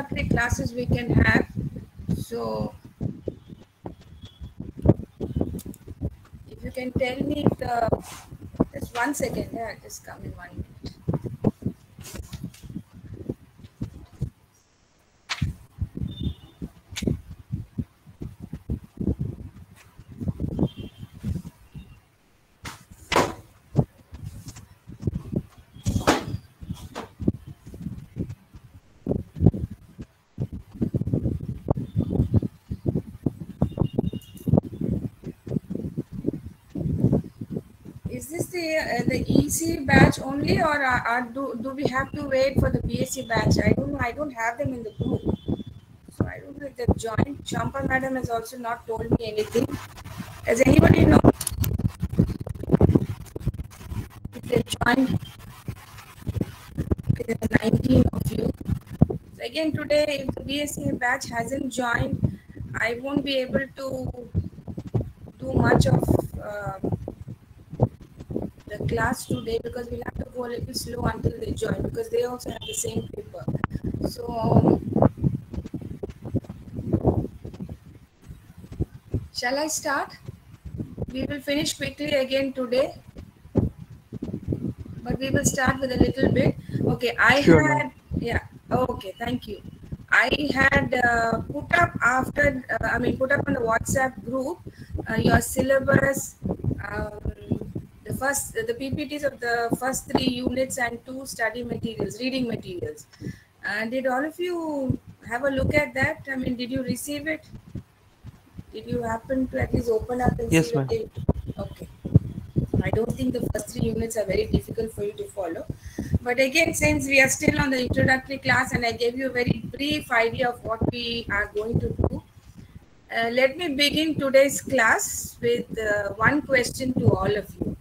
introductory classes we can have. So if you can tell me the, just 1 second, yeah, just come in 1 minute. Is this the EC batch only, or do we have to wait for the BSc batch? I don't know. I don't have them in the group, so I don't know if they've joined. Champa madam has also not told me anything. Does anybody know if they've joined? There are 19 of you. So again, today, if the BSc batch hasn't joined, I won't be able to do much of the class today, because we'll have to go a little slow until they join, because they also have the same paper. So shall I start? We will finish quickly again today, but we will start with a little bit. Okay, Sure, yeah, okay, thank you. I had put up put up on the WhatsApp group your syllabus, the PPTs of the first 3 units and 2 study materials, reading materials. Did all of you have a look at that? I mean, did you receive it? Did you happen to at least open up and see yes, what ma'am. they? Okay. I don't think the first 3 units are very difficult for you to follow. But again, since we are still on the introductory class and I gave you a very brief idea of what we are going to do, let me begin today's class with one question to all of you.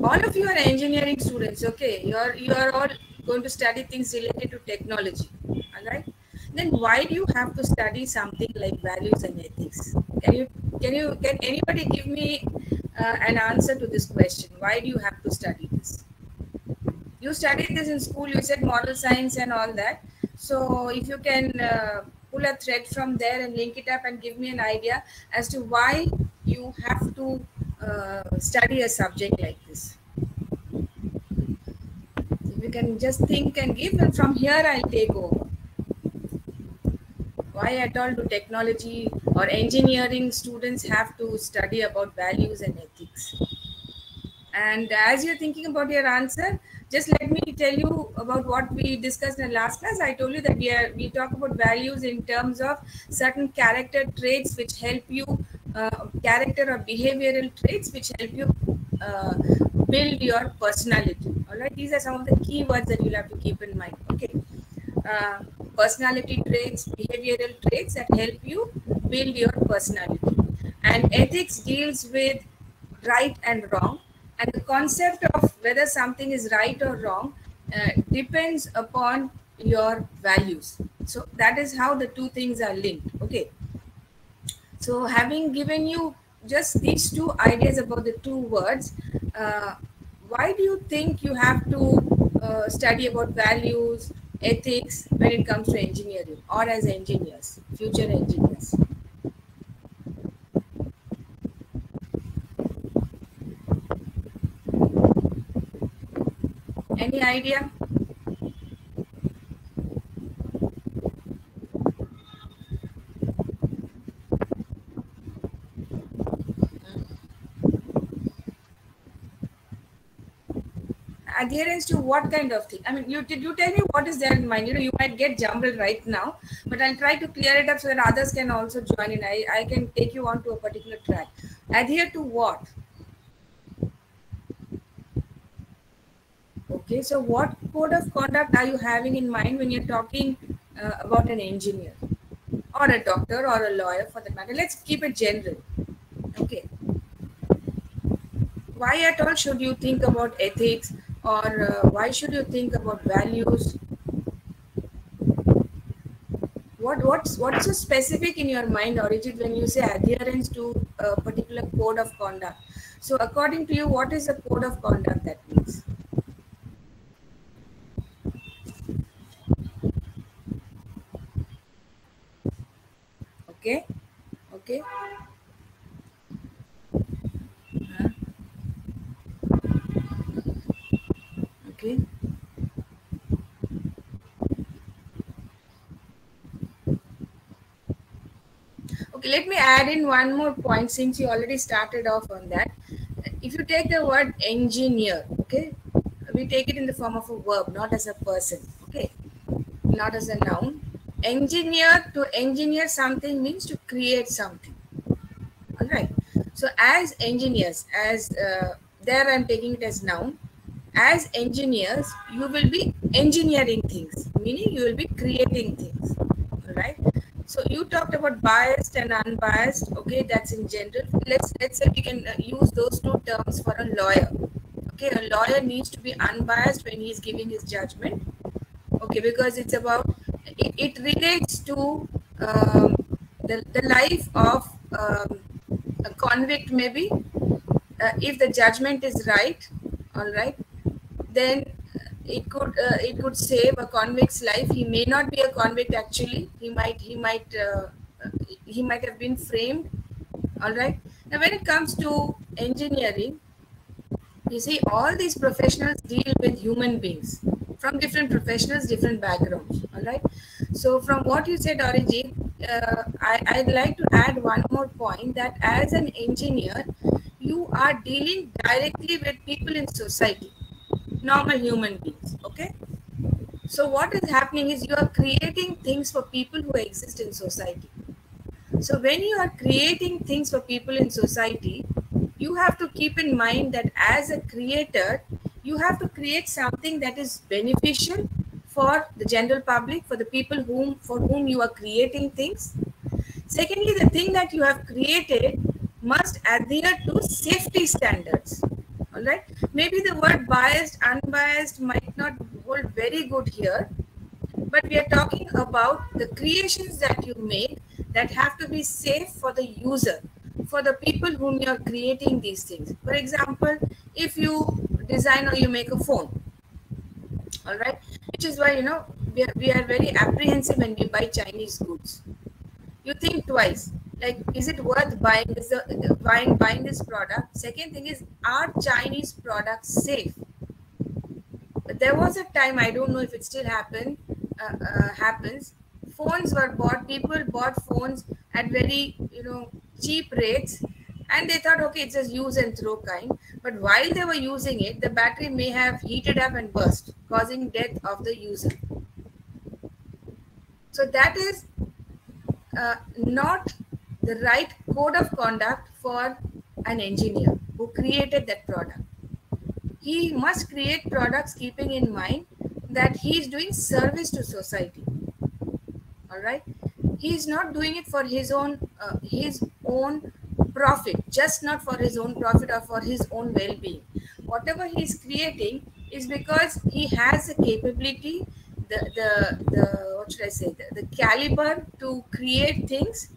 All of you are engineering students, okay? You are all going to study things related to technology, all right? Then why do you have to study something like values and ethics? Can anybody give me an answer to this question? Why do you have to study this? You studied this in school. You said moral science and all that. So if you can pull a thread from there and link it up and give me an idea as to why you have to study a subject like this. If you can just think and give, and from here I'll take over. Why at all do technology or engineering students have to study about values and ethics? And as you're thinking about your answer, just let me tell you about what we discussed in the last class. I told you that we talk about values in terms of certain character traits which help you, character or behavioral traits which help you build your personality. All right, these are some of the key words that you'll have to keep in mind. Okay, uh, personality traits, behavioral traits that help you build your personality. And ethics deals with right and wrong, and the concept of whether something is right or wrong depends upon your values. So that is how the two things are linked. Okay, so having given you just these two ideas about the two words, why do you think you have to study about values, ethics when it comes to engineering, or as engineers, future engineers? Any idea? Adherence to what kind of thing? I mean, you tell me what is there in mind. You might get jumbled right now, but I'll try to clear it up so that others can also join in. I can take you on to a particular track. Adhere to what? Okay, so what code of conduct are you having in mind when you're talking about an engineer or a doctor or a lawyer for that matter? Let's keep it general. Okay, why at all should you think about ethics, or why should you think about values? What's so specific in your mind, Arijit, when you say adherence to a particular code of conduct? So according to you, what is a code of conduct that means? Okay. Okay. Uh, okay. Okay, let me add in one more point since you already started off on that. If you take the word engineer, okay, we take it in the form of a verb, not as a person, okay, not as a noun. Engineer, to engineer something means to create something. All right. So as engineers, as there I'm taking it as noun. As engineers, you will be engineering things, meaning you will be creating things. All right. So you talked about biased and unbiased. Okay, that's in general. Let's say we can use those two terms for a lawyer. Okay, a lawyer needs to be unbiased when he is giving his judgment. Okay, because it's about it relates to the life of a convict, maybe. If the judgment is right, all right, then it could save a convict's life. He may not be a convict actually. He might have been framed. All right. Now, when it comes to engineering, you see, all these professionals deal with human beings from different professionals, different backgrounds. All right. So, from what you said, Arijit, I'd like to add one more point that as an engineer, you are dealing directly with people in society, normal human beings. Okay. So, what is happening is you are creating things for people who exist in society. So when you are creating things for people in society, you have to keep in mind that as a creator, you have to create something that is beneficial for the general public, for the people for whom you are creating things. Secondly, the thing that you have created must adhere to safety standards. All right. Maybe the word biased, unbiased might not hold very good here, but we are talking about the creations that you make that have to be safe for the user, for the people whom you are creating these things. For example, if you design or you make a phone, all right, which is why, we are very apprehensive when we buy Chinese goods. You think twice, like, is it worth buying buying this product? Second thing is, are Chinese products safe? There was a time, I don't know if it still happens. Phones were bought. People bought phones at very cheap rates, and they thought, okay, it's just use and throw kind. But while they were using it, the battery may have heated up and burst, causing death of the user. So that is not the right code of conduct for an engineer who created that product. He must create products keeping in mind that he is doing service to society. All right, he is not doing it for his own profit, just not for his own profit or for his own well-being. Whatever he is creating is because he has the capability, the what should I say, the caliber to create things,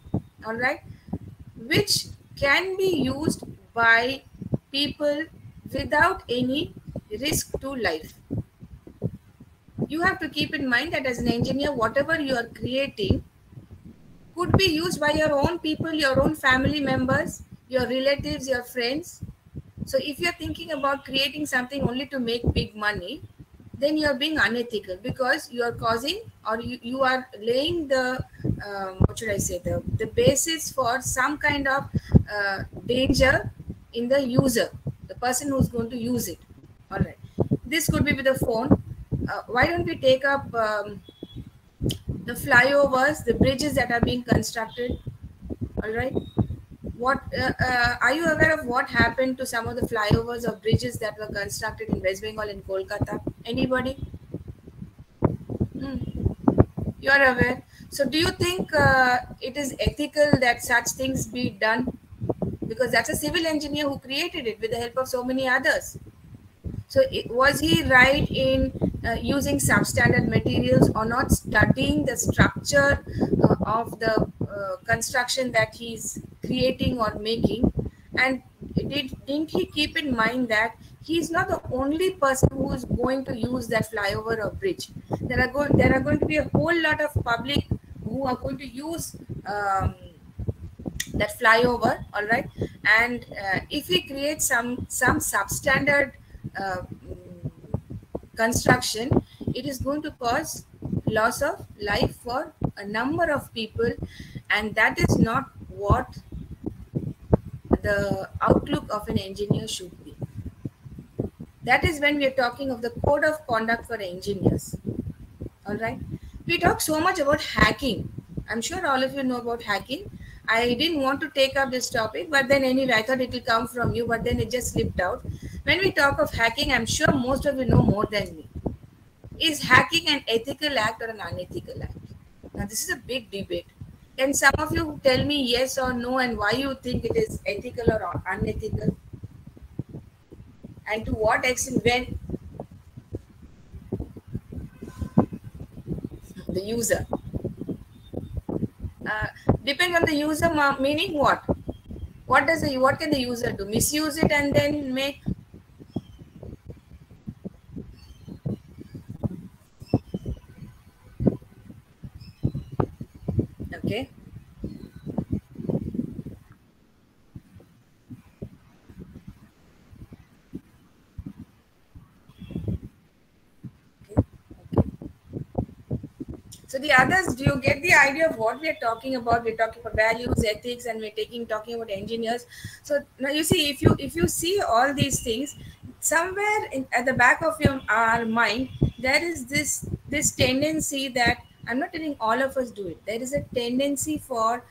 all right, which can be used by people without any risk to life. You have to keep in mind that as an engineer, whatever you are creating could be used by your own people, your own family members, your relatives, your friends. So if you're thinking about creating something only to make big money, then you're being unethical, because you are causing, or you are laying the what should I say, the basis for some kind of danger in the user, the person who's going to use it. All right, this could be with a phone. Why don't we take up the flyovers, the bridges that are being constructed? All right, what are you aware of what happened to some of the flyovers or bridges that were constructed in West Bengal and Kolkata? Anybody? You are aware. So do you think it is ethical that such things be done? Because that's a civil engineer who created it with the help of so many others. So was he right in using substandard materials or not studying the structure of the construction that he's creating or making? And didn't he keep in mind that he's not the only person who is going to use that flyover or bridge? There are going to be a whole lot of public who are going to use that fly over, all right. And if we create some substandard construction, it is going to cause loss of life for a number of people, and that is not what the outlook of an engineer should be. That is when we are talking of the code of conduct for engineers. All right. We talk so much about hacking. I'm sure all of you know about hacking. I didn't want to take up this topic, but then anyway, I thought it will come from you, but then it just slipped out. When we talk of hacking, I'm sure most of you know more than me. Is hacking an ethical act or an unethical act? Now, this is a big debate. Can some of you tell me yes or no, and why you think it is ethical or unethical? And to what extent, when the user depends on the user, meaning what? What can the user do? Misuse it and then make? Okay. Okay. So the others, do you get the idea of what we are talking about? We're talking about values, ethics, and we're talking about engineers. So now you see, if you see all these things, somewhere at the back of our mind, there is this tendency that, I'm not telling all of us do it. There is a tendency for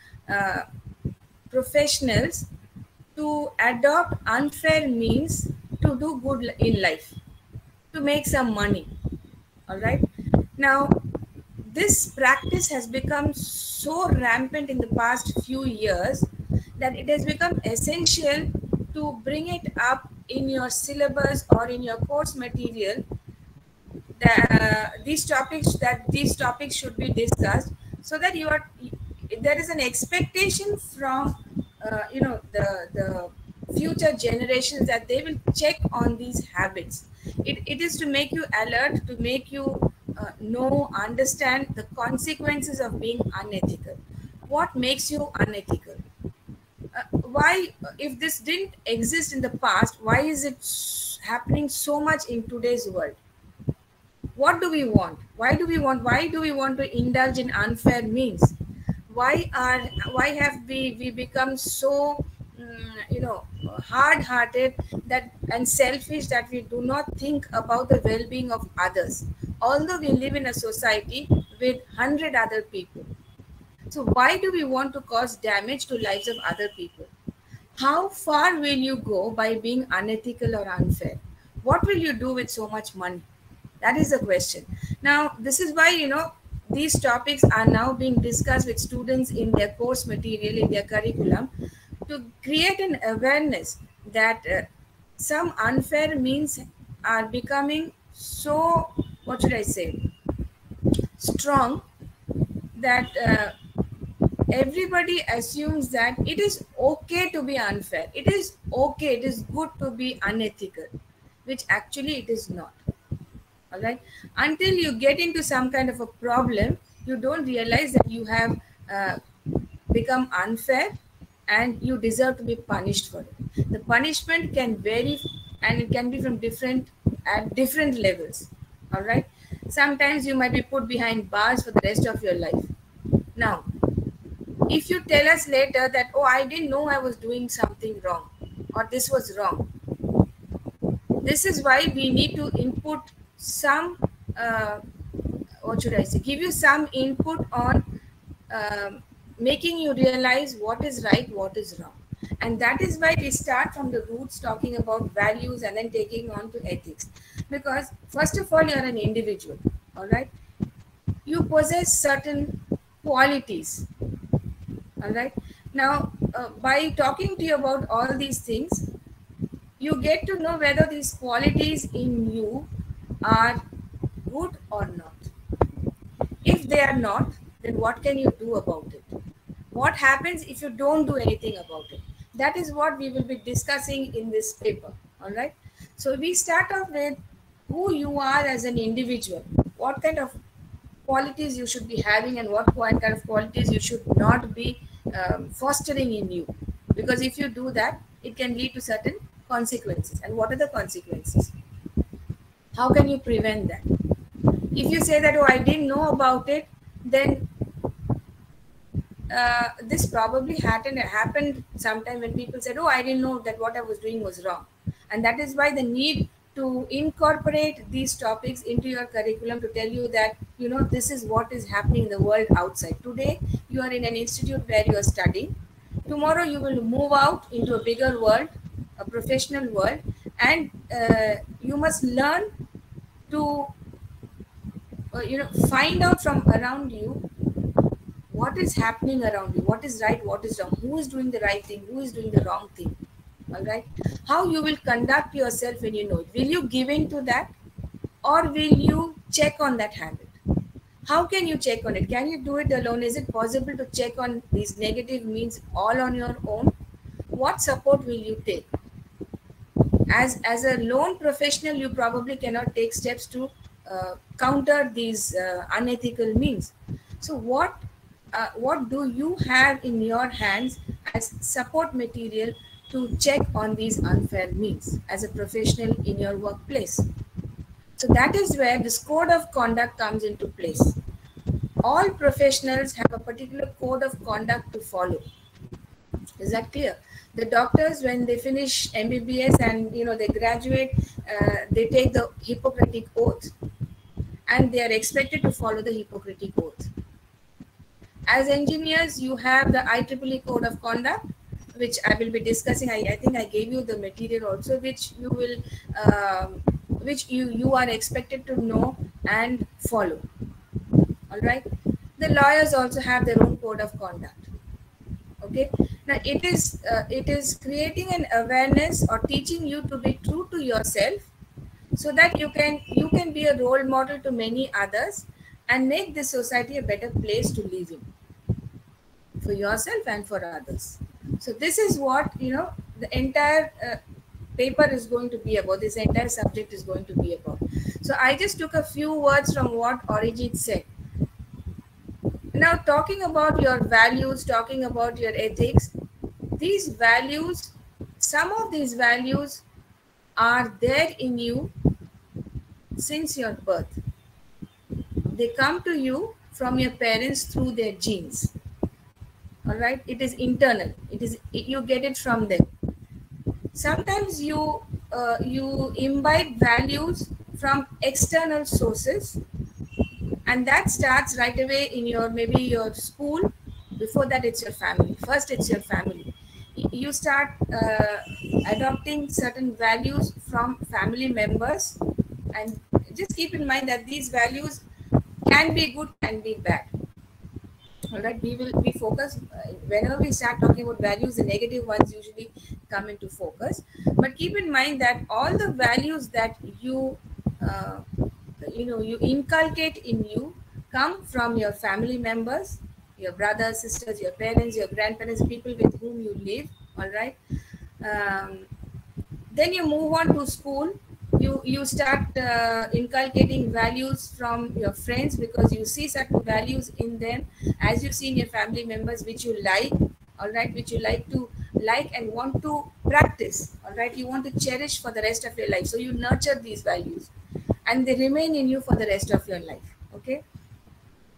professionals to adopt unfair means to do good in life, to make some money. All right. Now, this practice has become so rampant in the past few years that it has become essential to bring it up in your syllabus or in your course material, that these topics should be discussed, so that there is an expectation from the future generations that they will check on these habits. It is to make you alert, to make you understand the consequences of being unethical. What makes you unethical? Why, if this didn't exist in the past, why is it happening so much in today's world? What do we want? Why do we want to indulge in unfair means? Why have we become so hard-hearted that and selfish that we do not think about the well-being of others, although we live in a society with 100 other people? So why do we want to cause damage to lives of other people? How far will you go by being unethical or unfair? What will you do with so much money? That is the question. Now, this is why, these topics are now being discussed with students in their course material, in their curriculum, to create an awareness that some unfair means are becoming so, what should I say, strong, that everybody assumes that it is okay to be unfair. It is okay, it is good to be unethical, which actually it is not. All right. Until you get into some kind of a problem, you don't realize that you have become unfair and you deserve to be punished for it. The punishment can vary, and it can be from at different levels. All right. Sometimes you might be put behind bars for the rest of your life. Now, if you tell us later that, oh, I didn't know I was doing something wrong, or this was wrong, this is why we need to input some, what should I say, give you some input on making you realize what is right, what is wrong. And that is why we start from the roots, talking about values and then taking on to ethics. Because first of all, you're an individual, all right? You possess certain qualities, all right? Now, by talking to you about all these things, you get to know whether these qualities in you are good or not. If they are not, then what can you do about it? What happens if you don't do anything about it? That is what we will be discussing in this paper. All right. So we start off with who you are as an individual, what kind of qualities you should be having, and what kind of qualities you should not be fostering in you, because if you do that, it can lead to certain consequences. And what are the consequences? How can you prevent that? If you say that, oh, I didn't know about it, then this probably happened sometime when people said, oh, I didn't know that what I was doing was wrong. And that is why the need to incorporate these topics into your curriculum, to tell you that, this is what is happening in the world outside. Today, you are in an institute where you are studying. Tomorrow, you will move out into a bigger world, a professional world, and you must learn to, find out from around you what is happening around you, what is right, what is wrong, who is doing the right thing, who is doing the wrong thing. All right, how you will conduct yourself when you know it. Will you give in to that, or will you check on that habit? How can you check on it? Can you do it alone? Is it possible to check on these negative means all on your own? What support will you take? As a lone professional, you probably cannot take steps to counter these unethical means. So what do you have in your hands as support material to check on these unfair means as a professional in your workplace? So that is where this code of conduct comes into place. All professionals have a particular code of conduct to follow. Is that clear? The doctors, when they finish MBBS and they graduate, they take the Hippocratic Oath, and they are expected to follow the Hippocratic Oath. As engineers, you have the IEEE Code of Conduct, which I will be discussing. I think I gave you the material also, which you will, which you are expected to know and follow. All right. The lawyers also have their own code of conduct. Okay. Now it is creating an awareness or teaching you to be true to yourself, so that you can be a role model to many others and make this society a better place to live in, for yourself and for others. So this is what the entire paper is going to be about. This entire subject is going to be about. So I just took a few words from what Arijit said. Now, talking about your values, talking about your ethics, these values, some of these values are there in you since your birth. They come to you from your parents through their genes. All right, it is internal. You get it from them. Sometimes you imbibe values from external sources, and that starts right away in maybe your school. Before that, it's your family. First, it's your family. You start adopting certain values from family members, and just keep in mind that these values can be good, can be bad. All right, we focus whenever we start talking about values, the negative ones usually come into focus. But keep in mind that all the values that you inculcate in you come from your family members, your brothers, sisters, your parents, your grandparents, people with whom you live. All right. Then you move on to school. You start inculcating values from your friends, because you see certain values in them, as you see in your family members, which you like. All right, which you like and want to practice. All right, you want to cherish for the rest of your life. So you nurture these values, and they remain in you for the rest of your life. Okay.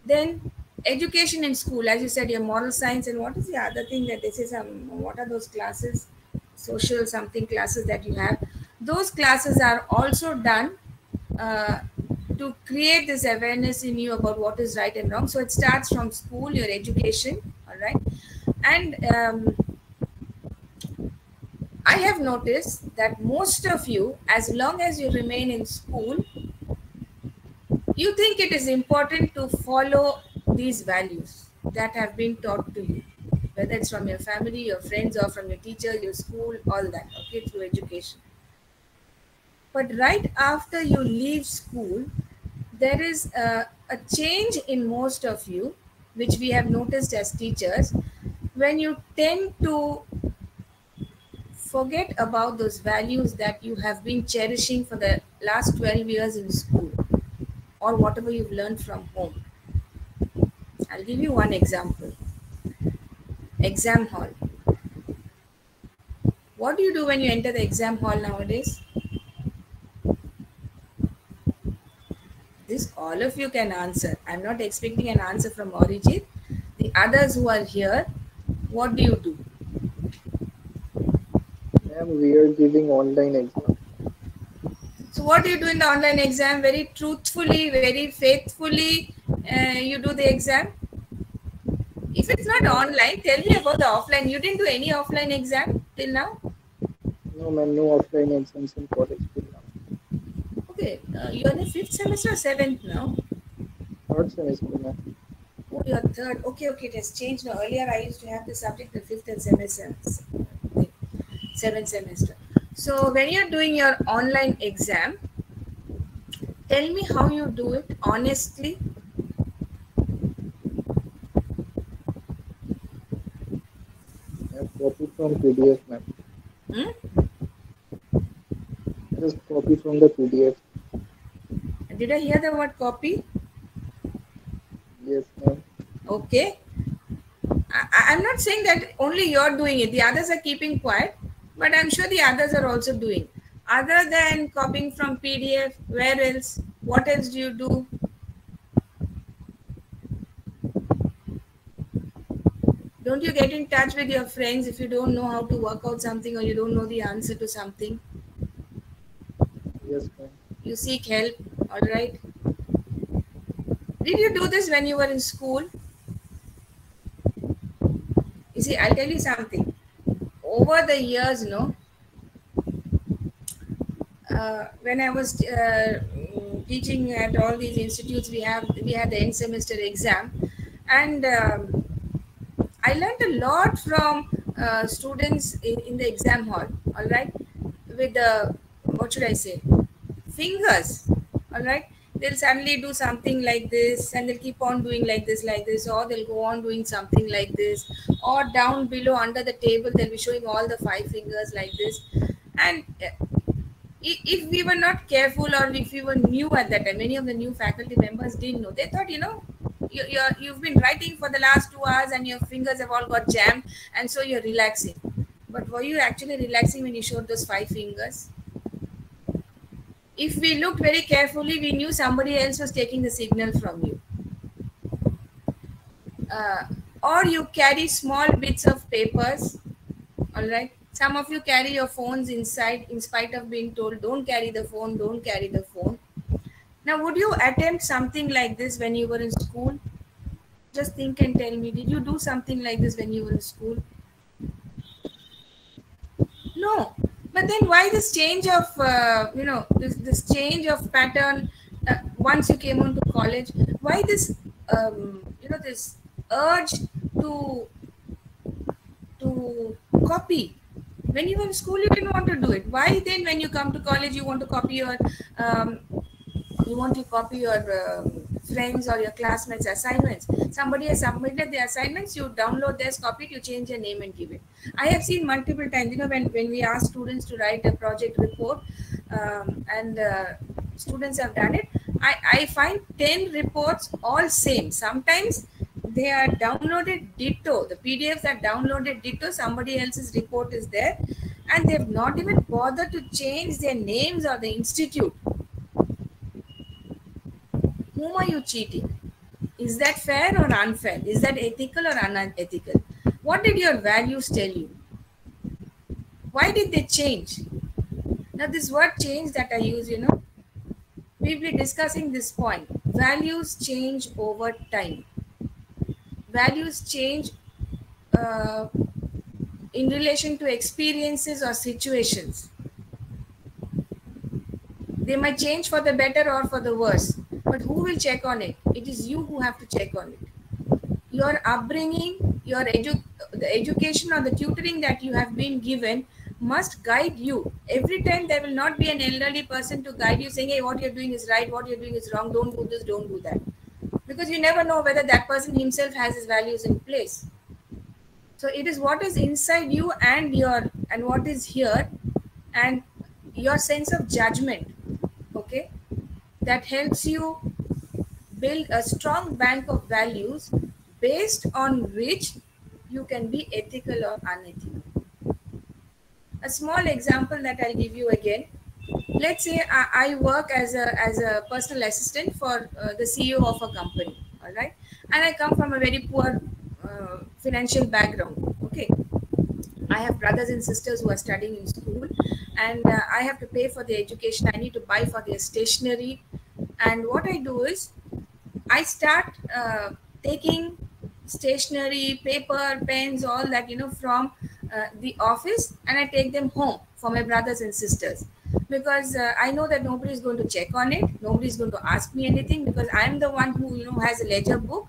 Then education in school, as you said, your moral science, and what is the other thing that this is? What are those classes? Social something classes that you have. Those classes are also done to create this awareness in you about what is right and wrong. So it starts from school, your education. All right. And I have noticed that most of you, as long as you remain in school, you think it is important to follow these values that have been taught to you, whether it's from your family, your friends, or from your teacher, your school, all that, okay, through education. But right after you leave school, there is a change in most of you, which we have noticed as teachers, when you tend to forget about those values that you have been cherishing for the last 12 years in school, or whatever you've learned from home. I'll give you one example. exam hall. What do you do when you enter the exam hall nowadays? This all of you can answer. I'm not expecting an answer from Arijit. The others who are here, what do you do? Ma'am, we are giving online exam. So what do you do in the online exam? Very truthfully, very faithfully, you do the exam. If it's not online, tell me about the offline. You didn't do any offline exam till now? No, ma'am, no offline exams in college till now. Okay, you're in the 5th semester or 7th now? Third semester, ma'am. Oh, you're 3rd. Okay, okay, it has changed now. Earlier, I used to have the subject the 5th and semester, 7th semester. So when you're doing your online exam, tell me how you do it honestly. I have copied from PDF, ma'am. I just copy from the PDF. Did I hear the word copy? Yes, ma'am. Okay. I'm not saying that only you're doing it. The others are keeping quiet, but I'm sure the others are also doing. Other than copying from PDF, where else? What else do you do? Don't you get in touch with your friends if you don't know how to work out something or you don't know the answer to something? Yes, ma'am. You seek help, all right? Did you do this when you were in school? You see, I'll tell you something. Over the years, when I was teaching at all these institutes, we had the end semester exam, and I learned a lot from students in the exam hall. All right, with the, what should I say, fingers. All right, they'll suddenly do something like this, and they'll keep on doing like this, or they'll go on doing something like this, or down below under the table they'll be showing all the 5 fingers like this. And if we were not careful, or if we were new at that time, many of the new faculty members didn't know. They thought, you've been writing for the last 2 hours and your fingers have all got jammed, and so you're relaxing. But were you actually relaxing when you showed those 5 fingers? If we looked very carefully, we knew somebody else was taking the signal from you. Or you carry small bits of papers, all right? Some of you carry your phones inside in spite of being told, don't carry the phone, don't carry the phone. Now, would you attempt something like this when you were in school? Just think and tell me, did you do something like this when you were in school? No. But then why this change of, this change of pattern once you came on to college? Why this, this urge to copy? When you were in school, you didn't want to do it. Why then, when you come to college, you want to copy your friends or your classmates' assignments? Somebody has submitted the assignments, you download theirs, copy it, you change your name and give it. I have seen multiple times, when we ask students to write a project report, and students have done it, I find 10 reports all same. Sometimes they are downloaded ditto. The PDFs are downloaded ditto. Somebody else's report is there, and they've not even bothered to change their names or the institute. Whom are you cheating? Is that fair or unfair? Is that ethical or unethical? What did your values tell you? Why did they change? Now, this word change that I use, we'll be discussing this point. Values change over time. Values change in relation to experiences or situations. They might change for the better or for the worse. But who will check on it? It is you who have to check on it. Your upbringing, the education or the tutoring that you have been given must guide you. Every time there will not be an elderly person to guide you saying, hey, what you're doing is right, what you're doing is wrong, don't do this, don't do that. Because you never know whether that person himself has his values in place. So it is what is inside you and what is here, and your sense of judgment, okay, that helps you build a strong bank of values based on which you can be ethical or unethical. A small example that I'll give you again. Let's say I work as a personal assistant for the CEO of a company, all right, and I come from a very poor financial background. Okay, I have brothers and sisters who are studying in school, and I have to pay for their education. I need to buy for their stationery, and what I do is I start taking stationery, paper, pens, all that, from the office, and I take them home for my brothers and sisters, because I know that nobody is going to check on it. Nobody is going to ask me anything, because I am the one who has a ledger book.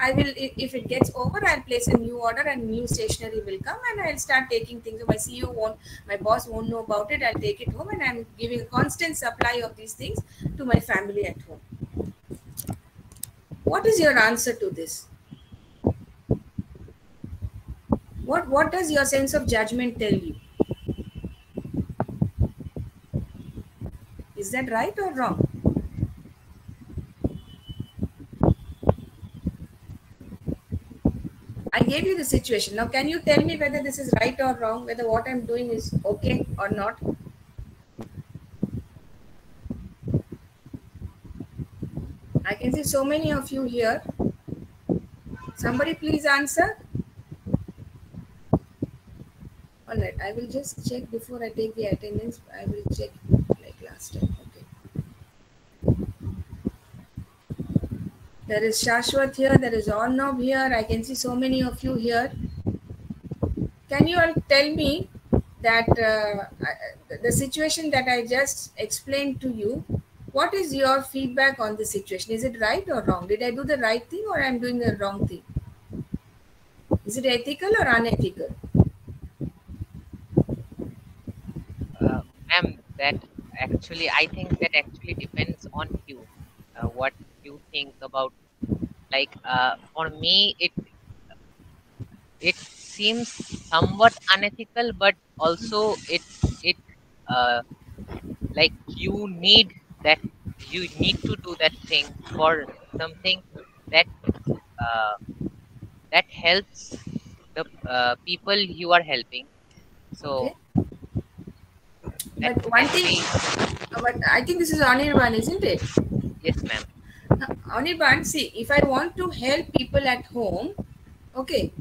I will, if it gets over, I'll place a new order and new stationery will come, and I'll start taking things. My CEO won't, my boss won't know about it. I'll take it home, and I'm giving a constant supply of these things to my family at home. What is your answer to this? What does your sense of judgment tell you? Is that right or wrong? I gave you the situation. Now, can you tell me whether this is right or wrong, whether what I'm doing is okay or not? I can see so many of you here. Somebody please answer. All right, I will just check before I take the attendance. I will check like last time. Okay. There is Shashwat here. There is Arnab here. I can see so many of you here. Can you all tell me that the situation that I just explained to you, what is your feedback on the situation? Is it right or wrong? Did I do the right thing or I'm doing the wrong thing? Is it ethical or unethical? Ma'am, I think that actually depends on you. What you think about, for me, it seems somewhat unethical, but also it like you need to do that thing for something that that helps the people you are helping. So Okay. But one thing, but I think this is Anirban, isn't it? Yes, ma'am. Anirban, see, if I want to help people at home, okay,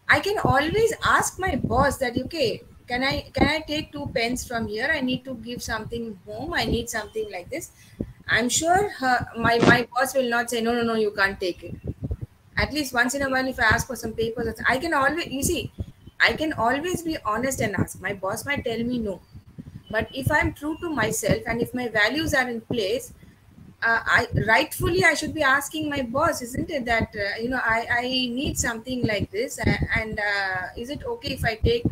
I can always ask my boss that, okay, can I take 2 pens from here? I need to give something home. I need something like this. I'm sure my boss will not say, no, you can't take it. At least once in a while, if I ask for some papers, I can always be honest and ask. My boss might tell me no. But if I'm true to myself and if my values are in place, I should be asking my boss, isn't it, that I need something like this, and is it okay if I take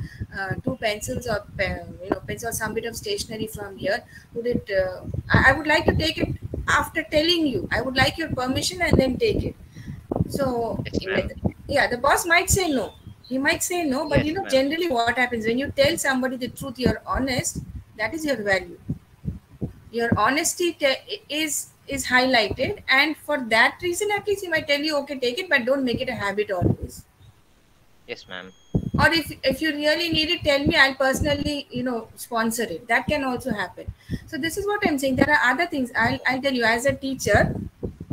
2 pencils or pens or some bit of stationery from here? Would it? I would like to take it after telling you. I would like your permission and then take it. So Yes, yeah, the boss might say no. He might say no, but Yes, generally what happens when you tell somebody the truth, you're honest. That is your value. Your honesty is highlighted, and for that reason, at least he might tell you, okay, take it, but don't make it a habit always. Yes, ma'am. Or if you really need it, tell me. I'll personally sponsor it. That can also happen. So this is what I'm saying. There are other things. I'll tell you, as a teacher,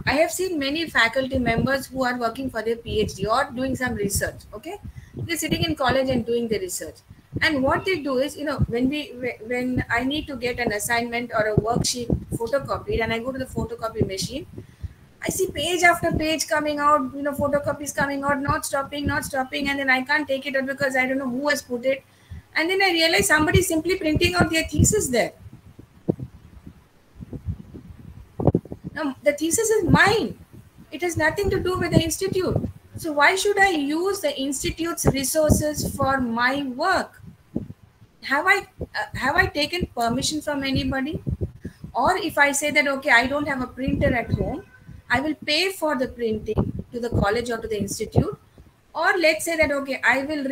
I have seen many faculty members who are working for their PhD or doing some research. Okay, they're sitting in college and doing the research. And what they do is, when I need to get an assignment or a worksheet photocopied, and I go to the photocopy machine, I see page after page coming out, photocopies coming out, not stopping, and then I can't take it out because I don't know who has put it. And then I realize somebody is simply printing out their thesis there. Now, the thesis is mine. It has nothing to do with the institute. So why should I use the institute's resources for my work? Have I taken permission from anybody? Or if I say that, okay, I don't have a printer at home, I will pay for the printing to the college or to the institute. Or let's say that, okay, I will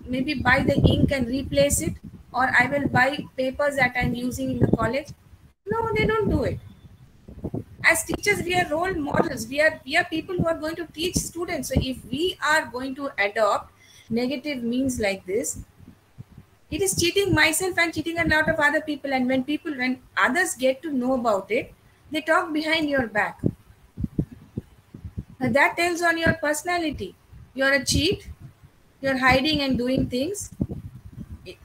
maybe buy the ink and replace it, or I will buy papers that I'm using in the college. No, they don't do it. As teachers, we are role models. We are people who are going to teach students. So if we are going to adopt negative means like this, it is cheating myself and cheating a lot of other people. And when others get to know about it, they talk behind your back. Now that tells on your personality. You're a cheat. You're hiding and doing things.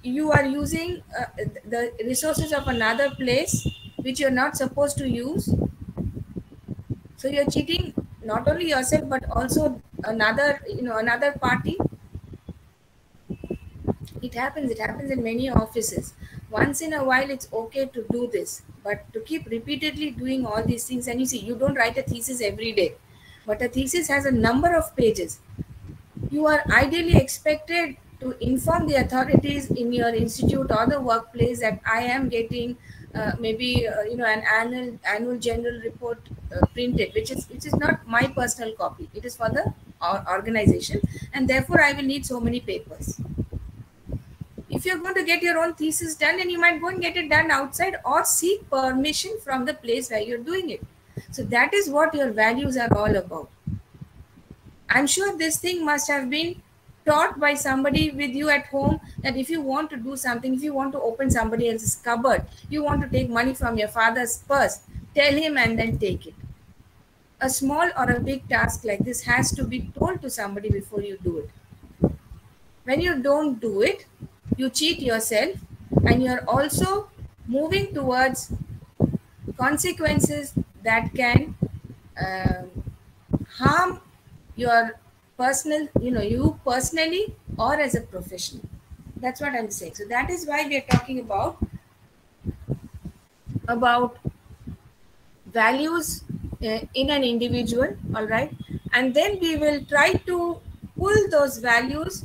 You are using the resources of another place which you're not supposed to use. So you're cheating not only yourself but also another party. It happens in many offices. Once in a while it's okay to do this, but to keep repeatedly doing all these things, and you see, you don't write a thesis every day, but a thesis has a number of pages. You are ideally expected to inform the authorities in your institute or the workplace that I am getting an annual general report printed, which is not my personal copy. It is for the organization, and therefore I will need so many papers. If you're going to get your own thesis done, then you might go and get it done outside or seek permission from the place where you're doing it. So that is what your values are all about. I'm sure this thing must have been taught by somebody with you at home, that if you want to do something, if you want to open somebody else's cupboard, you want to take money from your father's purse, tell him and then take it. A small or a big task like this has to be told to somebody before you do it. When you don't do it, you cheat yourself, and you're also moving towards consequences that can harm your you personally or as a professional. That's what I'm saying. So that is why we are talking about values in an individual, all right? And then we will try to pull those values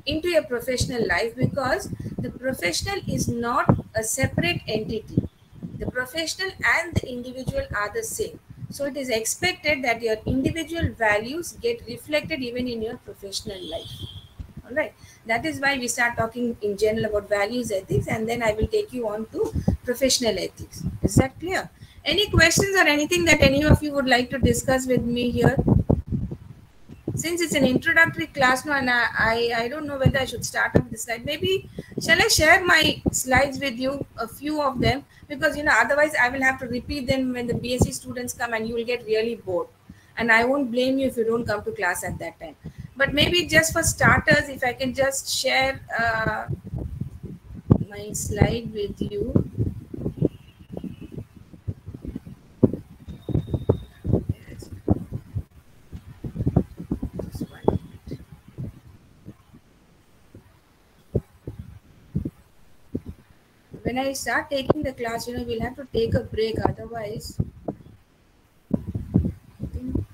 into your professional life, because the professional is not a separate entity. The professional and the individual are the same. So it is expected that your individual values get reflected even in your professional life. All right. That is why we start talking in general about values, ethics, and then I will take you on to professional ethics. Is that clear? Any questions or anything that any of you would like to discuss with me here? Since it's an introductory class now, and I don't know whether I should start off this slide. Maybe shall I share my slides with you, a few of them, because otherwise I will have to repeat them when the BSc students come, and you will get really bored. And I won't blame you if you don't come to class at that time. But maybe just for starters, if I can just share my slide with you. When I start taking the class, we'll have to take a break. Otherwise, I think,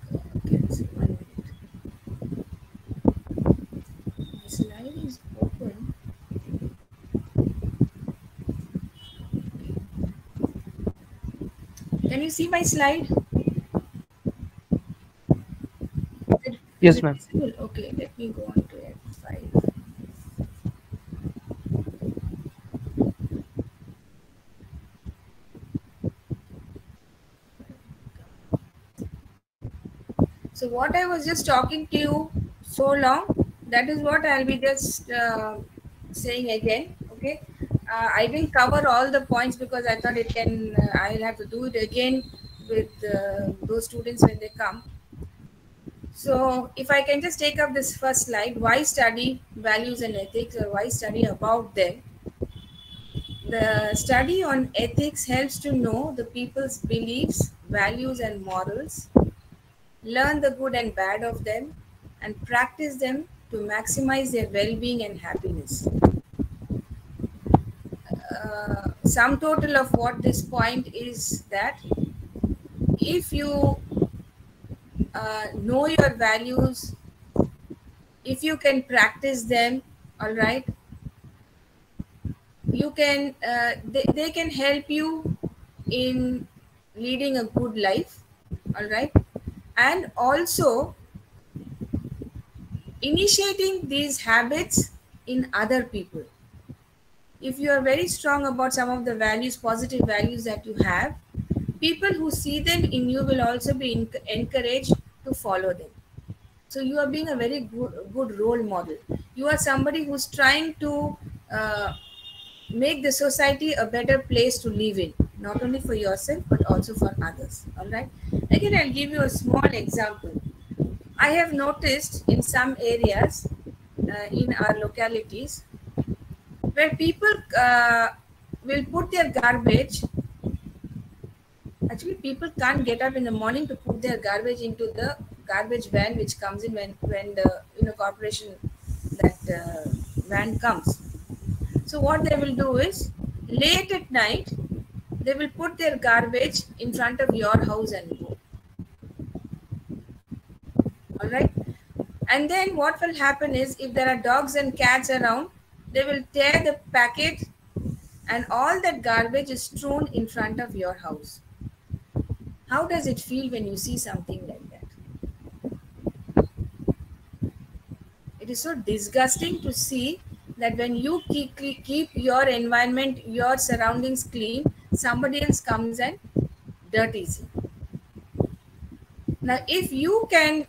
cancel 1 minute. My slide is open. Can you see my slide? Yes, ma'am. Okay, let me go on to F5. So what I was just talking to you so long, that is what I'll be just saying again. Okay, I didn't cover all the points because I thought I'll have to do it again with those students when they come. So if I can just take up this first slide, why study values and ethics, or why study about them? The study on ethics helps to know the people's beliefs, values, and morals, learn the good and bad of them, and practice them to maximize their well-being and happiness. Sum total of what this point is that if you know your values, if you can practice them, all right, you can they can help you in leading a good life, all right, and also initiating these habits in other people. If you are very strong about some of the values, positive values that you have, people who see them in you will also be encouraged to follow them. So you are being a very good role model. You are somebody who's trying to make the society a better place to live in, not only for yourself but also for others. All right. Again, I'll give you a small example. I have noticed in some areas in our localities where people will put their garbage. Actually, people can't get up in the morning to put their garbage into the garbage van, which comes in when the corporation that van comes. So what they will do is late at night they will put their garbage in front of your house and go. All right. And then what will happen is if there are dogs and cats around, they will tear the packet and all that garbage is strewn in front of your house. How does it feel when you see something like that? It is so disgusting to see that when you keep your environment, your surroundings clean, somebody else comes and dirties it. Now, if you can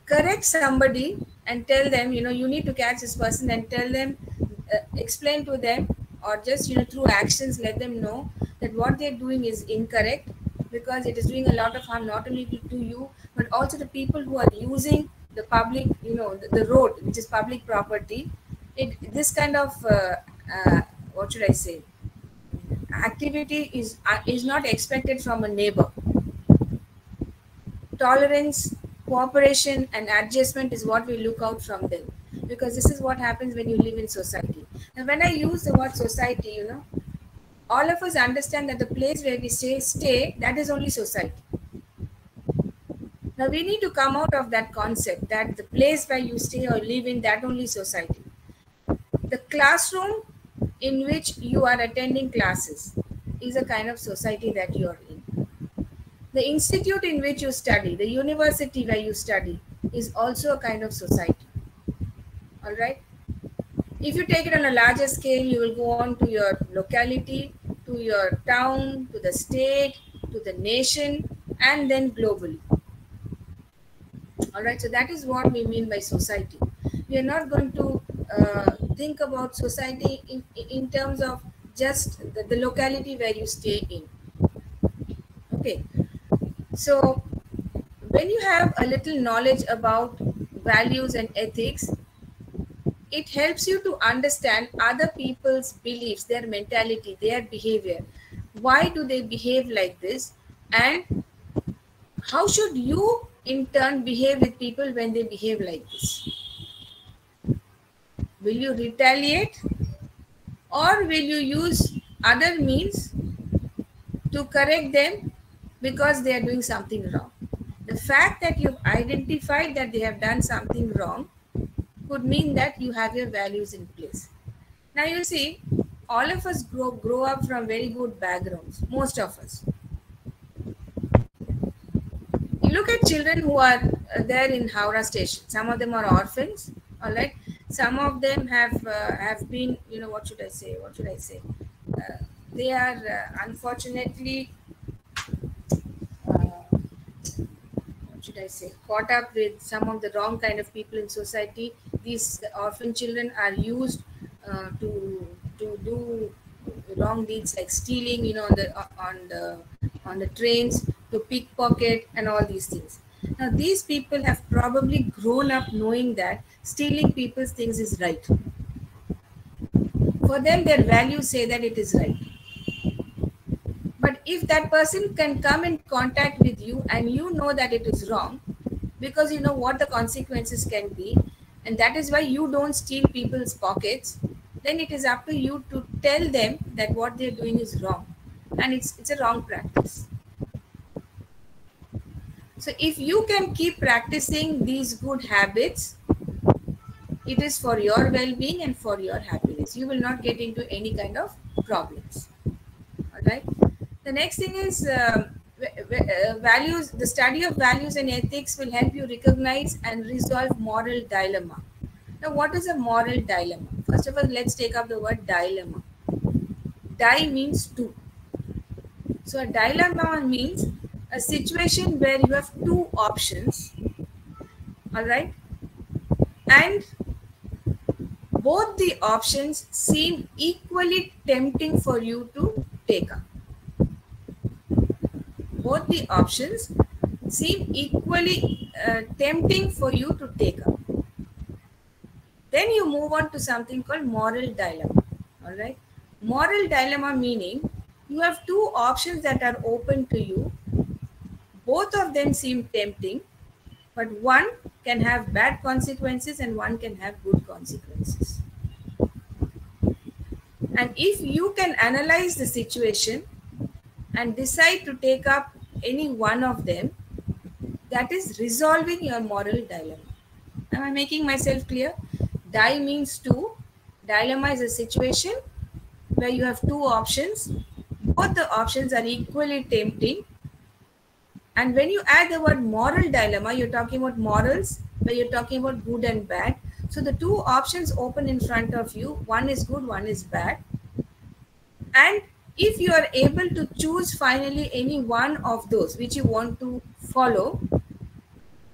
correct somebody and tell them, you need to catch this person and tell them, explain to them, or just, through actions, let them know that what they're doing is incorrect, because it is doing a lot of harm, not only to you, but also the people who are using the public, the road, which is public property. This kind of, what should I say, activity is not expected from a neighbor. Tolerance, cooperation, and adjustment is what we look out from them, because this is what happens when you live in society. And when I use the word society, all of us understand that the place where we stay, that is only society. Now we need to come out of that concept that the place where you stay or live in, that only society. The classroom in which you are attending classes is a kind of society that you are in. The institute in which you study, the university where you study, is also a kind of society. All right. If you take it on a larger scale, you will go on to your locality, to your town, to the state, to the nation, and then globally. All right. So that is what we mean by society. We are not going to think about society in terms of just the locality where you stay in. Okay. So when you have a little knowledge about values and ethics, it helps you to understand other people's beliefs, their mentality, their behavior. Why do they behave like this? And how should you in turn behave with people when they behave like this? Will you retaliate, or will you use other means to correct them because they are doing something wrong? The fact that you've identified that they have done something wrong could mean that you have your values in place. Now you see, all of us grow up from very good backgrounds, most of us. You look at children who are there in Howrah station. Some of them are orphans, all right. Some of them have been, what should I say? They are unfortunately, caught up with some of the wrong kind of people in society. These orphan children are used to do wrong deeds like stealing, on the trains, to pickpocket and all these things. Now these people have probably grown up knowing that stealing people's things is right. For them, their values say that it is right. But if that person can come in contact with you and you know that it is wrong, because you know what the consequences can be, and that is why you don't steal people's pockets, then it is up to you to tell them that what they're doing is wrong, and it's a wrong practice. So if you can keep practicing these good habits, it is for your well-being and for your happiness. You will not get into any kind of problems. All right. The next thing is values. The study of values and ethics will help you recognize and resolve moral dilemma. Now, what is a moral dilemma? First of all, let's take up the word dilemma. Di means two. So a dilemma means a situation where you have two options, all right, and both the options seem equally tempting for you to take up. Both the options seem equally tempting for you to take up. Then you move on to something called moral dilemma. All right. Moral dilemma meaning you have two options that are open to you. Both of them seem tempting, but one can have bad consequences and one can have good consequences. And if you can analyze the situation and decide to take up any one of them, that is resolving your moral dilemma. Am I making myself clear? Di means two. Dilemma is a situation where you have two options. Both the options are equally tempting. And when you add the word moral dilemma, you're talking about morals, where you're talking about good and bad. So the two options open in front of you. One is good, one is bad. And if you are able to choose finally any one of those which you want to follow,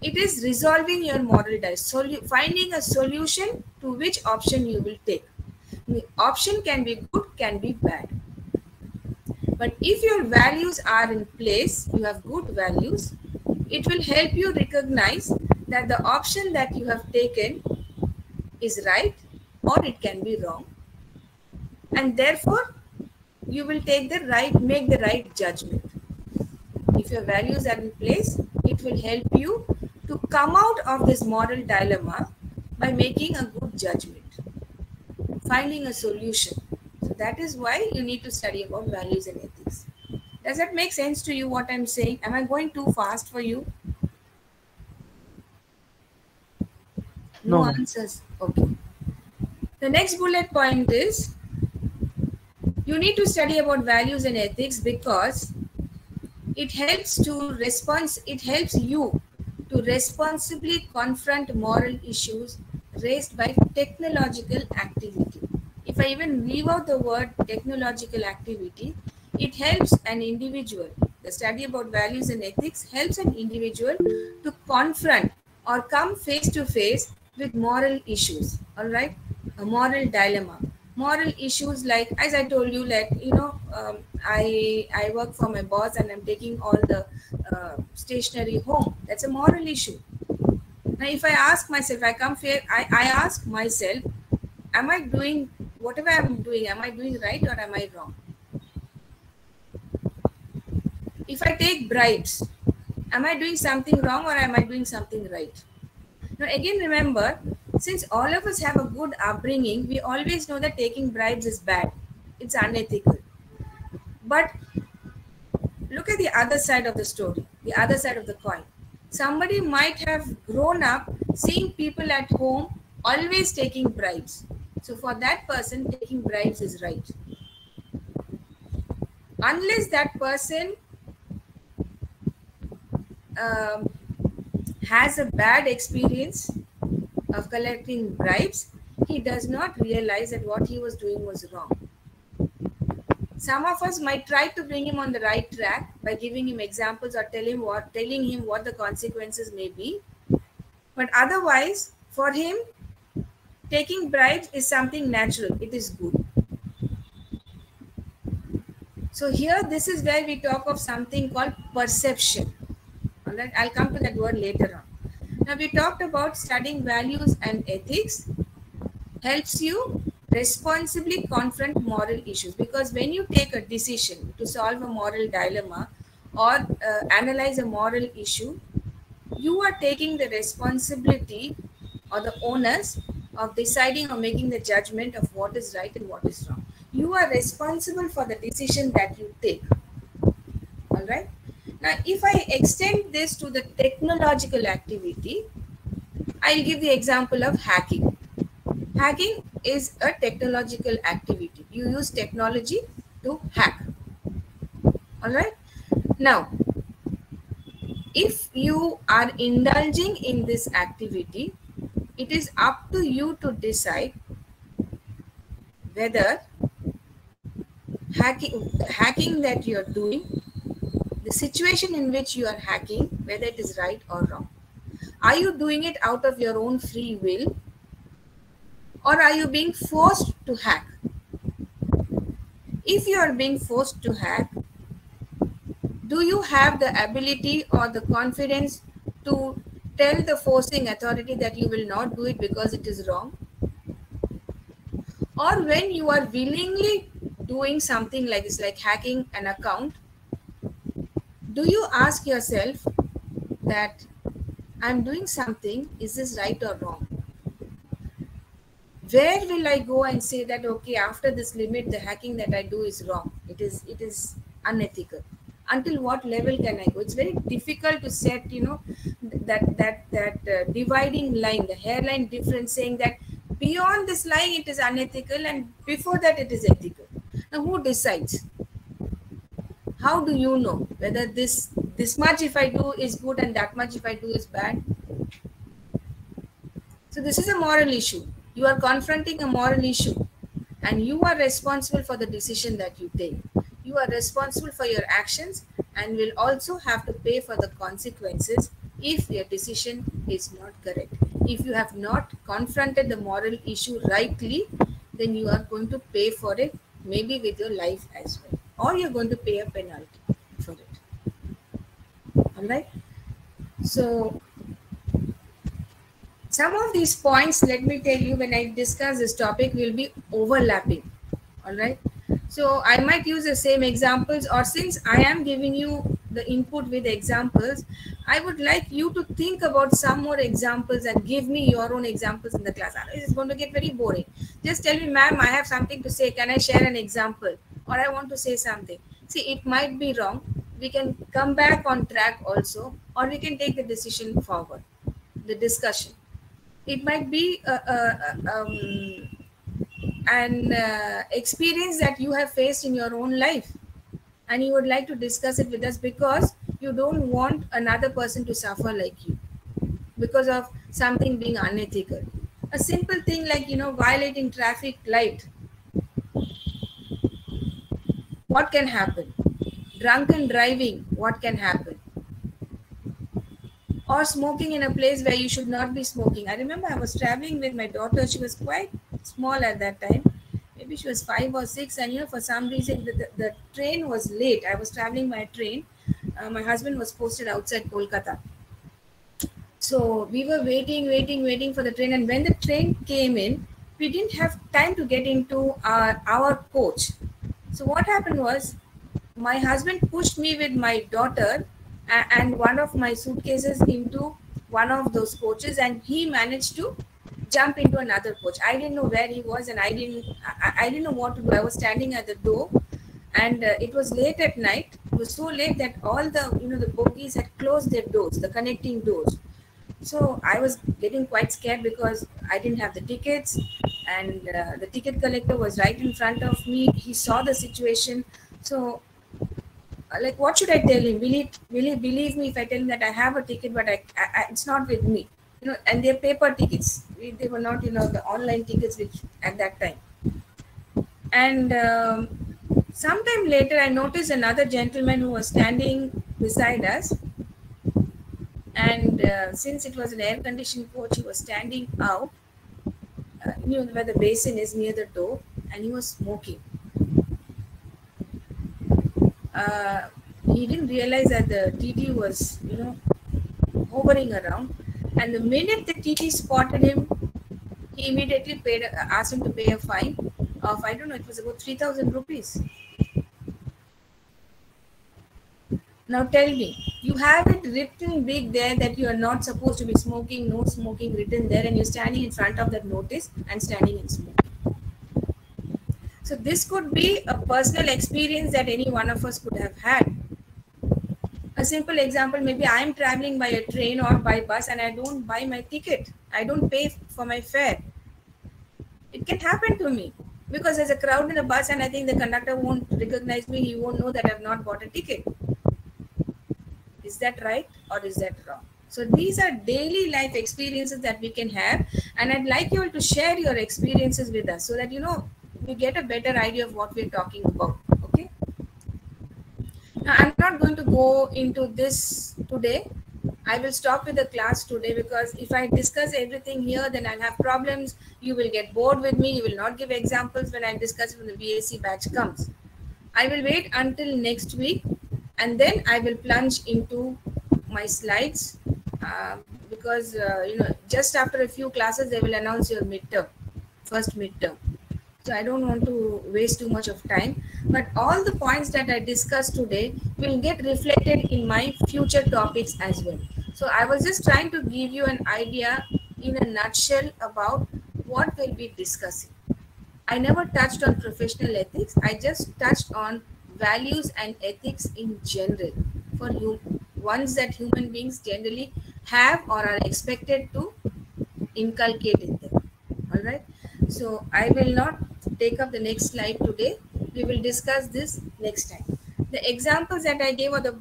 it is resolving your moral dilemma, finding a solution to which option you will take. The option can be good, can be bad. But if your values are in place, you have good values, it will help you recognize that the option that you have taken is right or it can be wrong. And therefore, you will make the right judgment. If your values are in place, it will help you to come out of this moral dilemma by making a good judgment, finding a solution. So that is why you need to study about values and ethics. Does that make sense to you what I'm saying? Am I going too fast for you? No answers. Okay. The next bullet point is you need to study about values and ethics because it helps you to responsibly confront moral issues raised by technological activity. If I even leave out the word technological activity, it helps an individual. The study about values and ethics helps an individual to confront or come face to face with moral issues. All right, a moral dilemma. Moral issues like, as I told you, like, I work for my boss and I'm taking all the stationery home. That's a moral issue. Now, if I ask myself, I ask myself, am I doing whatever I'm doing? Am I doing right or am I wrong? If I take bribes, am I doing something wrong or am I doing something right? Now, again, remember, since all of us have a good upbringing, we always know that taking bribes is bad. It's unethical. But look at the other side of the story, the other side of the coin. Somebody might have grown up seeing people at home always taking bribes. So for that person, taking bribes is right. Unless that person has a bad experience of collecting bribes, he does not realize that what he was doing was wrong. Some of us might try to bring him on the right track by giving him examples or telling him what the consequences may be. But otherwise, for him, taking bribes is something natural. It is good. So here, this is where we talk of something called perception. All right, I'll come to that word later on. Now, we talked about studying values and ethics helps you responsibly confront moral issues, because when you take a decision to solve a moral dilemma or analyze a moral issue, you are taking the responsibility or the onus of deciding or making the judgment of what is right and what is wrong. You are responsible for the decision that you take. All right. Now, if I extend this to the technological activity, I'll give the example of hacking. Hacking is a technological activity. You use technology to hack. All right. Now, if you are indulging in this activity, it is up to you to decide whether hacking that you're doing the situation in which you are hacking, whether it is right or wrong. Are you doing it out of your own free will, or are you being forced to hack? If you are being forced to hack, do you have the ability or the confidence to tell the forcing authority that you will not do it because it is wrong? Or when you are willingly doing something like this, like hacking an account, do you ask yourself that I'm doing something, is this right or wrong? Where will I go and say that, okay, after this limit, the hacking that I do is wrong, it is unethical? Until what level can I go? It's very difficult to set, that dividing line, the hairline difference, saying that beyond this line it is unethical and before that it is ethical. Now who decides? How do you know whether this much if I do is good and that much if I do is bad? So this is a moral issue. You are confronting a moral issue, and you are responsible for the decision that you take. You are responsible for your actions and will also have to pay for the consequences if your decision is not correct. If you have not confronted the moral issue rightly, then you are going to pay for it, maybe with your life as well, or you're going to pay a penalty for it. All right. So some of these points, let me tell you, when I discuss this topic, will be overlapping. All right. So I might use the same examples, or since I am giving you the input with examples, I would like you to think about some more examples and give me your own examples in the class. It's going to get very boring. Just tell me, ma'am, I have something to say. Can I share an example? Or I want to say something. See, it might be wrong. We can come back on track also, or we can take the decision forward, the discussion. It might be an experience that you have faced in your own life, and you would like to discuss it with us because you don't want another person to suffer like you because of something being unethical. A simple thing like, violating traffic light. What can happen? Drunken driving, what can happen? Or smoking in a place where you should not be smoking. I remember I was traveling with my daughter. She was quite small at that time. Maybe she was 5 or 6. And, for some reason, the train was late. I was traveling by train. My husband was posted outside Kolkata. So we were waiting for the train. And when the train came in, we didn't have time to get into our coach. So what happened was, my husband pushed me with my daughter and one of my suitcases into one of those coaches, and he managed to jump into another coach. I didn't know where he was, and I didn't know what to do. I was standing at the door, and it was late at night. It was so late that all the bogies had closed their doors, the connecting doors. So I was getting quite scared because I didn't have the tickets, and the ticket collector was right in front of me. He saw the situation. So like, what should I tell him? Will he believe me if I tell him that I have a ticket, but it's not with me? And they're paper tickets. They were not, the online tickets, which at that time. And sometime later, I noticed another gentleman who was standing beside us. And since it was an air-conditioned coach, he was standing out, where the basin is near the door, and he was smoking. He didn't realize that the TT was, hovering around. And the minute the TT spotted him, he immediately asked him to pay a fine of, I don't know, it was about 3,000 rupees. Now tell me, you have it written big there that you are not supposed to be smoking, no smoking written there, and you're standing in front of that notice and standing in smoke. So this could be a personal experience that any one of us could have had. A simple example, maybe I'm traveling by a train or by bus and I don't buy my ticket. I don't pay for my fare. It can happen to me because there's a crowd in the bus and I think the conductor won't recognize me. He won't know that I've not bought a ticket. Is that right or is that wrong? So these are daily life experiences that we can have, and I'd like you all to share your experiences with us so that we get a better idea of what we're talking about. Okay. I'm not going to go into this today. I will stop with the class today, because if I discuss everything here, then I'll have problems. You will get bored with me. You will not give examples when I discuss when the BSc batch comes. I will wait until next week, and then I will plunge into my slides, because just after a few classes they will announce your midterm, first midterm. So I don't want to waste too much of time, but all the points that I discussed today will get reflected in my future topics as well. So I was just trying to give you an idea in a nutshell about what we'll be discussing. I never touched on professional ethics. I just touched on values and ethics in general, for you, ones that human beings generally have or are expected to inculcate in them. All right. So I will not take up the next slide today. We will discuss this next time. The examples that I gave, or the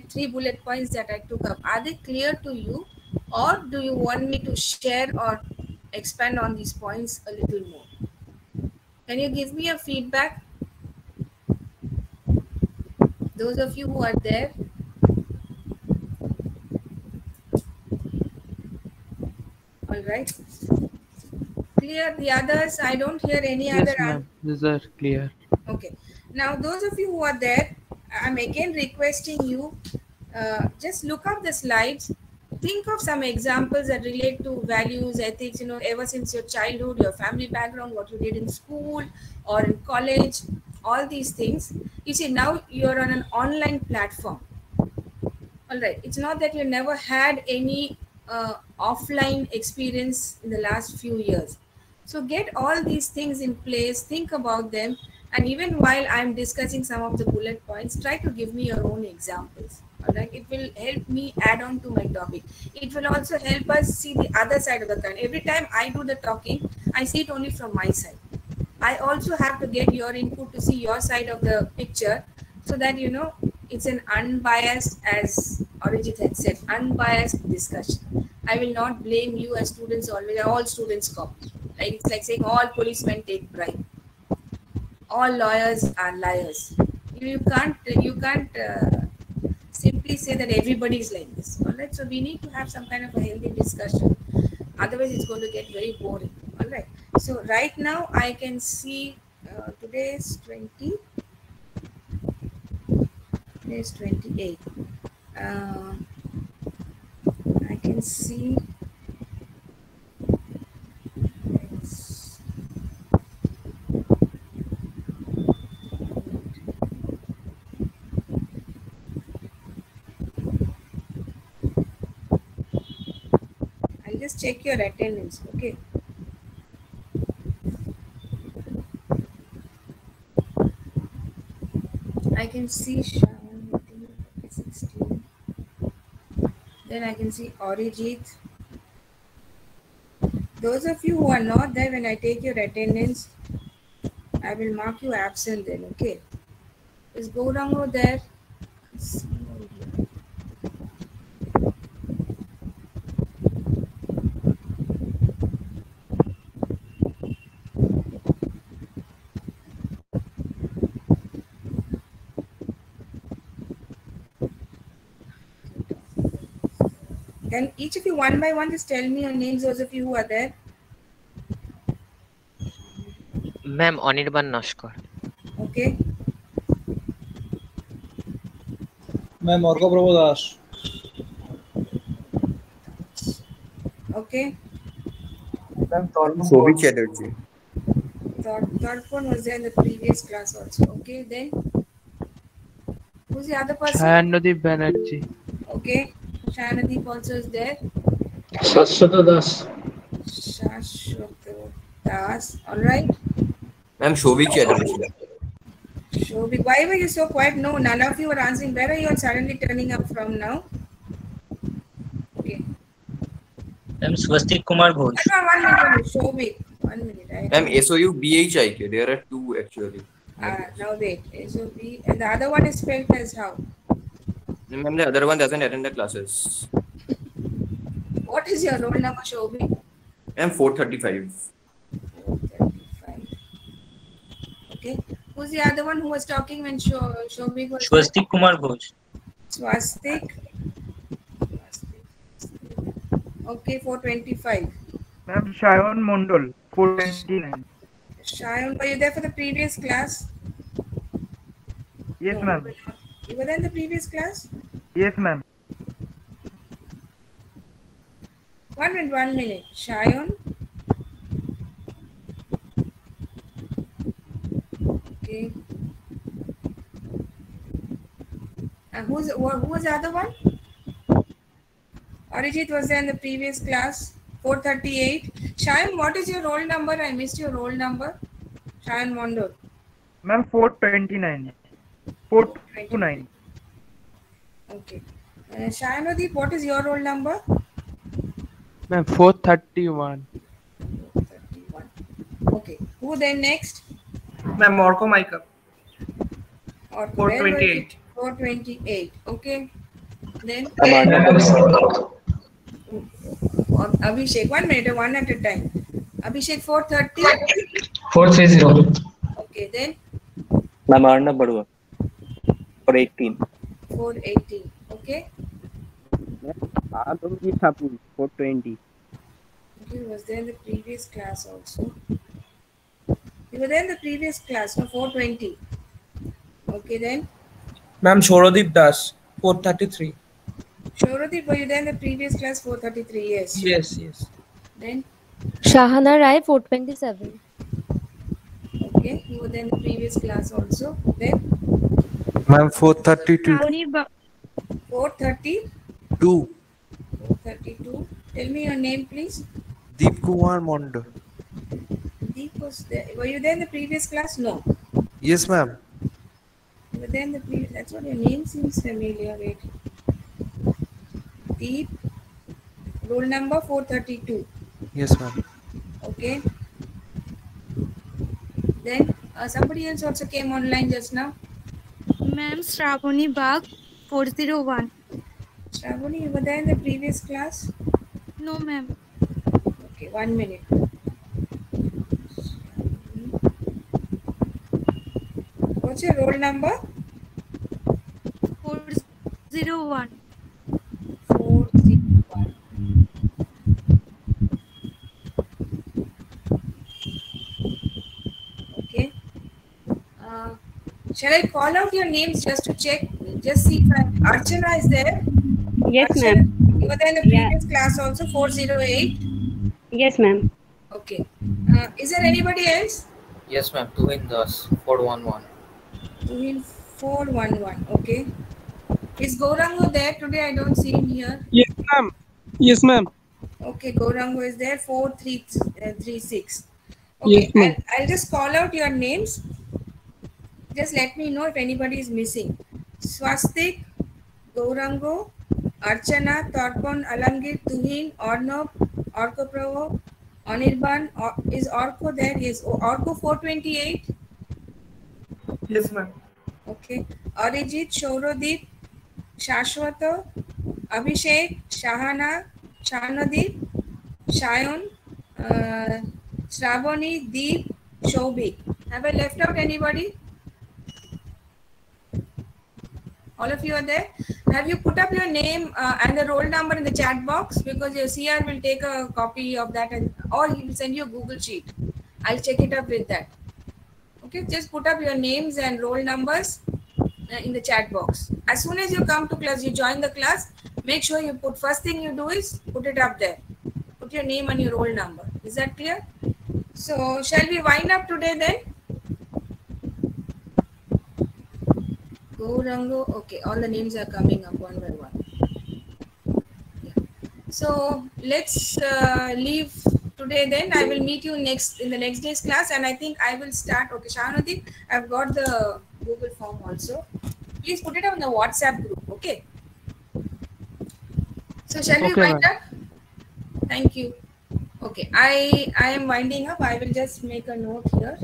three bullet points that I took up, are they clear to you, or do you want me to share or expand on these points a little more? Can you give me a feedback? Those of you who are there. All right. Clear. The others, I don't hear any Yes, other. ma'am. These are clear. Okay. Now, those of you who are there, I'm again requesting you, just look up the slides. Think of some examples that relate to values, ethics, ever since your childhood, your family background, what you did in school or in college, all these things. You see, now you're on an online platform. All right. It's not that you never had any offline experience in the last few years. So get all these things in place, think about them, and even while I'm discussing some of the bullet points, try to give me your own examples. All right. It will help me add on to my topic. It will also help us see the other side of the coin. Every time I do the talking, I see it only from my side. I also have to get your input to see your side of the picture, so that it's an unbiased, as Arijit had said, unbiased discussion. I will not blame you as students always. All students copy. Like it's like saying all policemen take bribe. All lawyers are liars. You can't simply say that everybody is like this. All right. So we need to have some kind of a healthy discussion. Otherwise, it's going to get very boring. All right. So right now, I can see today is 20. Today is 28. I can see. I'll just check your attendance. Okay. I can see Sharon 16. Then I can see Arijit. Those of you who are not there, when I take your attendance, I will mark you absent then, okay? Is Gourango there? Then each of you one by one just tell me your names, those of you who are there. Ma'am, Anirban Nashkar. Okay. Ma'am, Orko Prabhu Das. Okay. Ma'am, Shobhit Chatterjee. Third one was there in the previous class also. Okay, then who's the other person? Shayanudip Banerjee. Okay, Shanadeep also is there. Shashwata Das. Shashwata Das. All right. Ma'am, Shobhit Chatterjee. Shobhit, why were you so quiet? No, none of you were answering. Where are you suddenly turning up from now? Okay. Ma'am, Swastik Kumar Ghosh. One minute, Shobhit. 1 minute. Ma'am, SOU BHIK. There are two actually. Now wait. SOB. And the other one is spelled as how? Ma'am, the other one doesn't attend the classes. What is your roll number, Shobhit? Ma'am, 435. 435. Okay. Who's the other one who was talking when Shobik was there? Swastik Kumar Ghosh. Swastik. Okay, 425. Ma'am, Shayan Mondal, 429. Shayan, were you there for the previous class? Yes, No, ma'am. you were there in the previous class? Yes, ma'am. 1 minute. Shayan. Okay. And who was the other one? Arijit was there in the previous class. 438. Shayan, what is your roll number? I missed your roll number. Shayan Mondor. Ma'am, 429. 429. Okay. Shayanodip, what is your roll number? Ma'am, 431. 31. Okay. Who then next? Ma'am, Orko Micah. Or 428. 428. Okay. Then Abhishek. 1 minute, one at a time. Abhishek 430. 430. Okay. Then Ma'am, Arnab Badua, 418. 418. Okay. Adamji Thakur, 420. Okay. Was there in the previous class also? You were there in the previous class, no? 420. Okay. Then Ma'am, Shorodip Das, 433. Shorodip, were you there in the previous class? 433. Yes. Yes. Then Shahana Rai, 427. okay. You were there in the previous class also. Then Ma'am, 432. 430. 432. Tell me your name, please. Deep Kumar Mondo. Deep was there. Were you there in the previous class? No. Yes, ma'am. You were there in the previous. That's what your name seems familiar. Wait. Deep. Roll number 432. Yes, ma'am. Okay. Then somebody else also came online just now. Ma'am, Shravani Bagh, 401. Shravani, you were there in the previous class? No, ma'am. Okay, 1 minute. What's your roll number? 401. 401. Okay. Shall I call out your names just to check? Just see if Archana is there. Yes, Archana, ma'am. you were there in the previous class also, 408. Yes, ma'am. Okay. Is there anybody else? Yes, ma'am. Tuhin Das, 411. Tuhin 411. Okay. Is Gaurango there today? I don't see him here. Yes, ma'am. Yes, ma'am. Okay, Gaurango is there, 4336. Yes, Okay, ma'am. I'll just call out your names. Just let me know if anybody is missing. Swastik, Gaurango, Archana, Torpon, Alamgir, Tuhin, Ornab, Orko Pravo, Anirban. Is Orko there? Yes. Orko 428. Yes, ma'am. Okay. Arijit, Shorodip, Shashwata, Abhishek, Shahana, Shahanodip, Shayan, Shravani, Deep, Shobik. Have I left out anybody? All of you are there. Have you put up your name and the roll number in the chat box? Because your CR will take a copy of that, or he will send you a Google sheet. I'll check it up with that. Okay, just put up your names and roll numbers in the chat box. As soon as you come to class, you join the class, make sure you put, first thing you do is put it up there. Put your name and your roll number. Is that clear? So shall we wind up today then? Gaurango. Okay, all the names are coming up one by one. Yeah. So let's leave today then. I will meet you in the next day's class, and I think I will start. Okay, Shahanodip, I've got the Google form also. Please put it on the WhatsApp group. Okay. So shall we wind up? Thank you. Okay, I am winding up. I will just make a note here.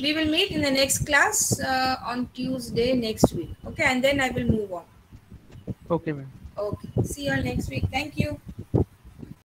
We will meet in the next class on Tuesday next week. Okay, and then I will move on. Okay, ma'am. Okay, see you all next week. Thank you.